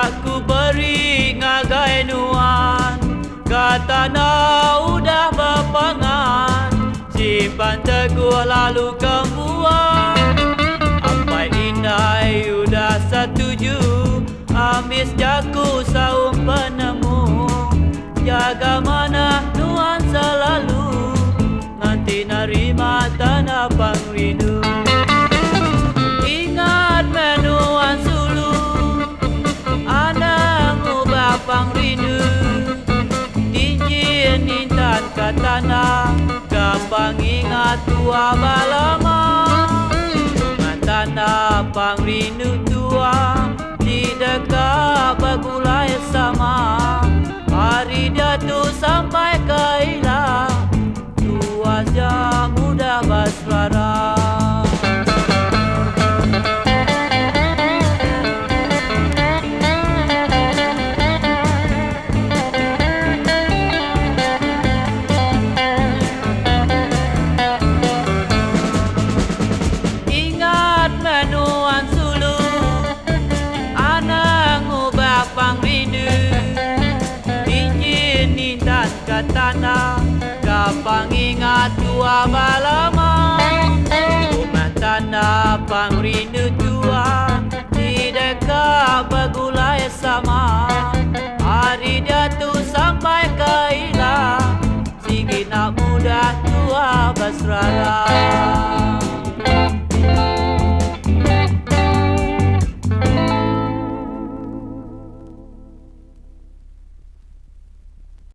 sudah ku beri ngagai nuan, kata na udah berpangan, simpan teguh lalu kemuan. Ampai indai udah setuju, amis jaku saum penemu, jaga mana nuan selalu, nanti nerima tanah pangrindu. Ingat menuan sulu, anak ngubah pangrindu, dinjin intan ke tanah, gampang ingat tua balama. Dengan tanah pangrindu tua, di dekat bagulai sama, hari datu sampai ke ilah, tua jam mudah basrara. Menuan sulu, anak ngubah pangrindu, izin intan ke tanah, gampang ingat tua balama. Rumah tanah pangrindu tua, di dekat bagulai sama, hari datu sampai ke ilah, sikit nak mudah tua basrara.